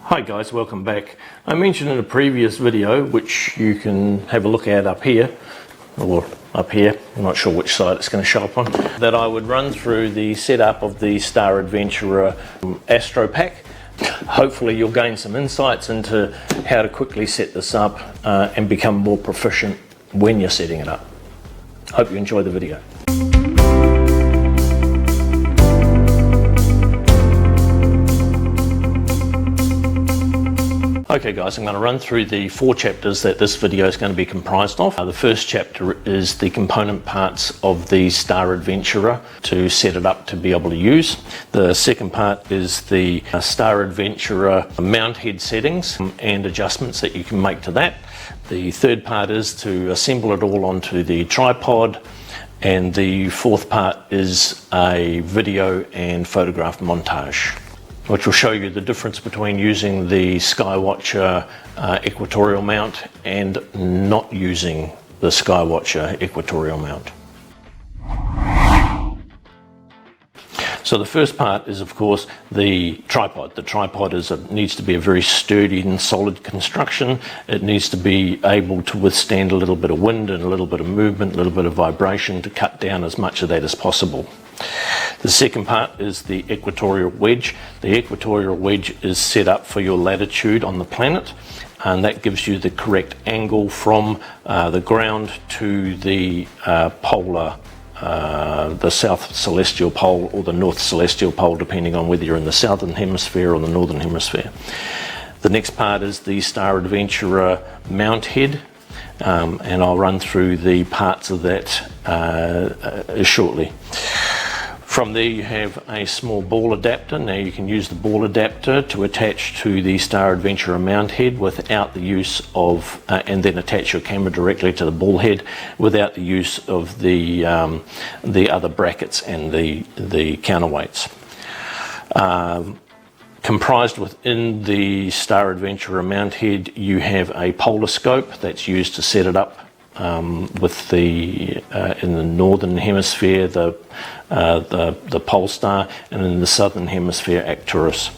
Hi guys, welcome back. I mentioned in a previous video, which you can have a look at up here, or up here, I'm not sure which side it's going to show up on, that I would run through the setup of the Star Adventurer Astro Pack. Hopefully you'll gain some insights into how to quickly set this up and become more proficient when you're setting it up. Hope you enjoy the video. Okay guys, I'm going to run through the 4 chapters that this video is going to be comprised of. The first chapter is the component parts of the Star Adventurer to set it up to be able to use. The second part is the Star Adventurer mount head settings and adjustments that you can make to that. The third part is to assemble it all onto the tripod. And the fourth part is a video and photograph montage, which will show you the difference between using the Skywatcher equatorial mount and not using the Skywatcher equatorial mount. So the first part is, of course, the tripod. The tripod needs to be a very sturdy and solid construction. It needs to be able to withstand a little bit of wind and a little bit of movement, a little bit of vibration to cut down as much of that as possible. The second part is the equatorial wedge. The equatorial wedge is set up for your latitude on the planet, and that gives you the correct angle from the ground to the polar, the south celestial pole or the north celestial pole, depending on whether you're in the southern hemisphere or the northern hemisphere. The next part is the Star Adventurer mount head, and I'll run through the parts of that shortly. From there you have a small ball adapter. Now you can use the ball adapter to attach to the Star Adventurer mount head without the use of, and then attach your camera directly to the ball head without the use of the other brackets and the counterweights. Comprised within the Star Adventurer mount head, you have a polar scope that's used to set it up with the in the northern hemisphere the pole star, and in the southern hemisphere Arcturus.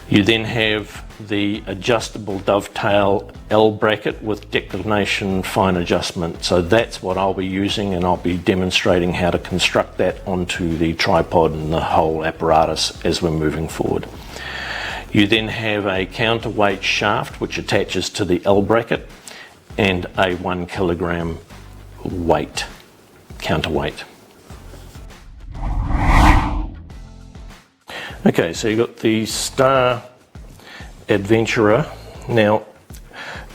You then have the adjustable dovetail L bracket with declination fine adjustment. So that's what I'll be using, and I'll be demonstrating how to construct that onto the tripod and the whole apparatus as we're moving forward. You then have a counterweight shaft which attaches to the L bracket, and a 1 kilogram weight, counterweight. Okay, so you've got the Star Adventurer. Now,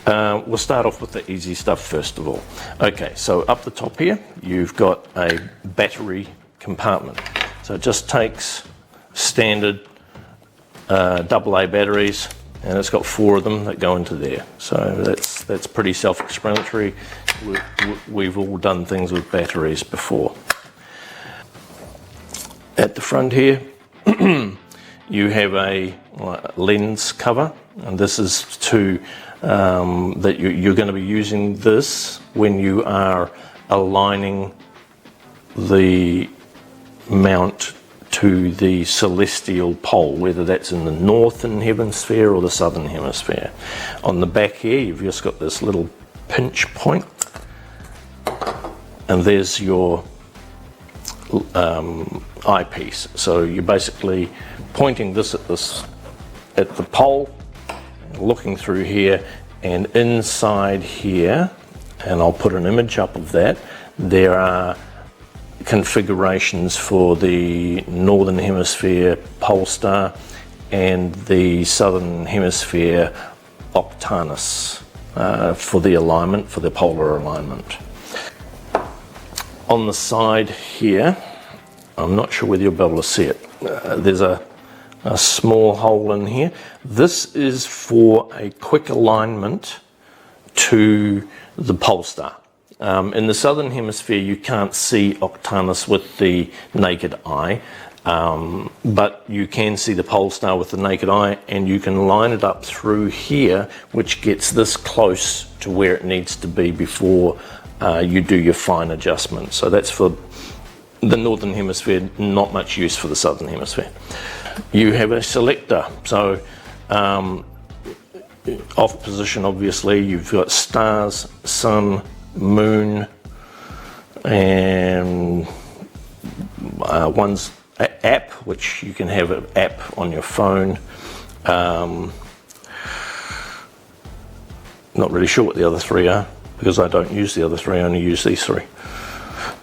we'll start off with the easy stuff first of all. Okay, so up the top here, you've got a battery compartment. So it just takes standard AA batteries, and it's got 4 of them that go into there. So that's pretty self-explanatory. We've all done things with batteries before. At the front here, you have a lens cover, and this is to that you're going to be using this when you are aligning the mount to the celestial pole, whether that's in the northern hemisphere or the southern hemisphere. On the back here, you've just got this little pinch point, and there's your eyepiece. So you're basically pointing this at the pole, looking through here, and inside here, and I'll put an image up of that, there are configurations for the northern hemisphere pole star and the southern hemisphere Octanus for the alignment, for the polar alignment. On the side here, I'm not sure whether you'll be able to see it, there's a small hole in here. This is for a quick alignment to the pole star. In the southern hemisphere you can't see Octanus with the naked eye, but you can see the pole star with the naked eye, and you can line it up through here, which gets this close to where it needs to be before you do your fine adjustment. So that's for the northern hemisphere, not much use for the southern hemisphere. You have a selector, so Off position, obviously, you've got stars, sun, moon, and one's app, which you can have an app on your phone. Not really sure what the other three are, because I don't use the other three, I only use these three.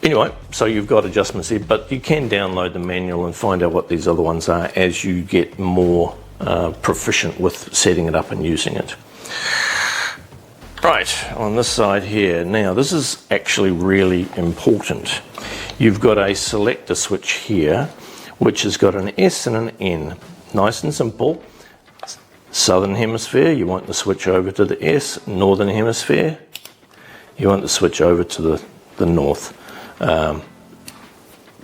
Anyway, so you've got adjustments here, but you can download the manual and find out what these other ones are as you get more proficient with setting it up and using it. Right, on this side here, now this is actually really important. You've got a selector switch here, which has got an S and an N. Nice and simple. Southern hemisphere, you want to switch over to the S. Northern hemisphere, you want to switch over to the north.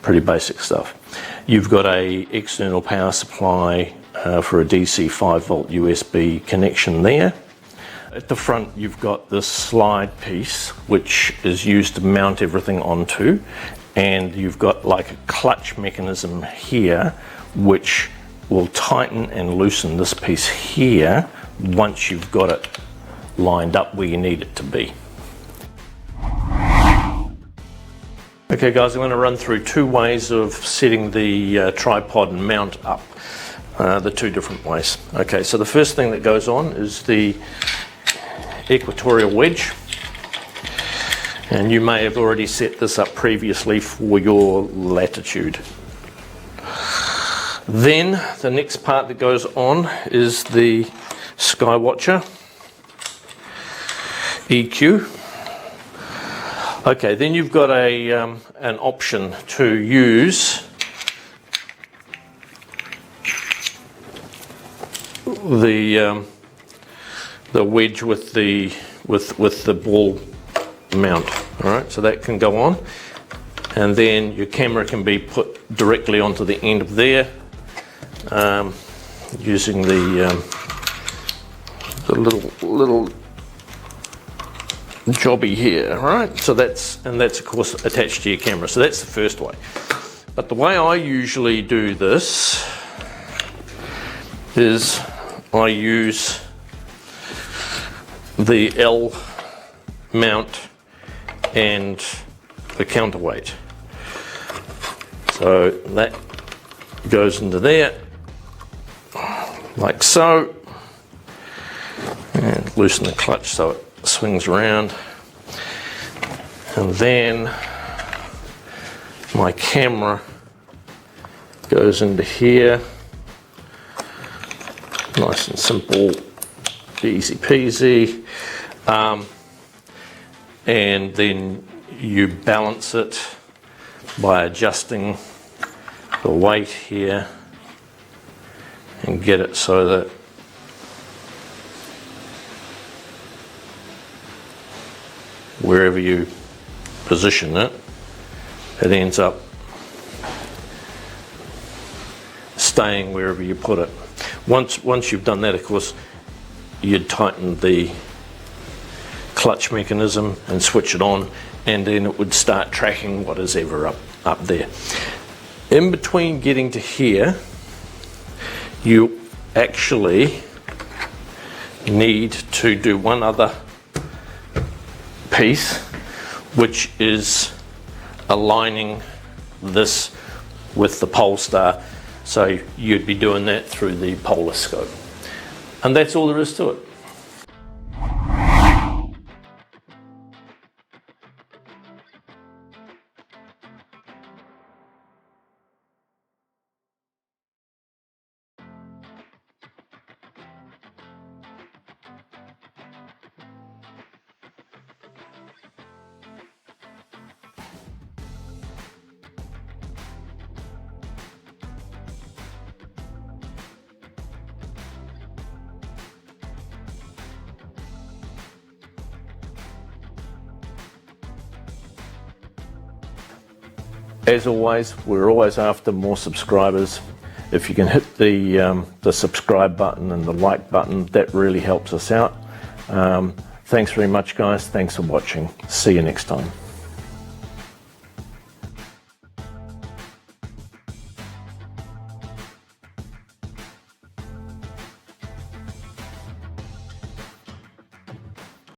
Pretty basic stuff. You've got a external power supply for a DC 5 volt USB connection there. At the front you've got this slide piece which is used to mount everything onto, and you've got like a clutch mechanism here which will tighten and loosen this piece here once you've got it lined up where you need it to be. Okay guys, I'm going to run through two ways of setting the tripod and mount up, the two different ways. Okay, so the first thing that goes on is the equatorial wedge, and you may have already set this up previously for your latitude. Then the next part that goes on is the Skywatcher EQ. Okay, then you've got an option to use the wedge with the ball mount. All right, so that can go on, and then your camera can be put directly onto the end of there using the little jobby here. All right, so that's of course attached to your camera. So that's the first way. But the way I usually do this is I use the L mount and the counterweight. So that goes into there like so, and loosen the clutch so it swings around, and then my camera goes into here, nice and simple, easy peasy, and then you balance it by adjusting the weight here and get it so that wherever you position it, it ends up staying wherever you put it. Once you've done that, of course, you'd tighten the clutch mechanism and switch it on, and then it would start tracking what is ever up there. In between getting to here, you actually need to do one other piece, which is aligning this with the pole star. So you'd be doing that through the polar scope. And that's all there is to it. As always, we're always after more subscribers. If you can hit the subscribe button and the like button, that really helps us out. Thanks very much, guys. Thanks for watching. See you next time.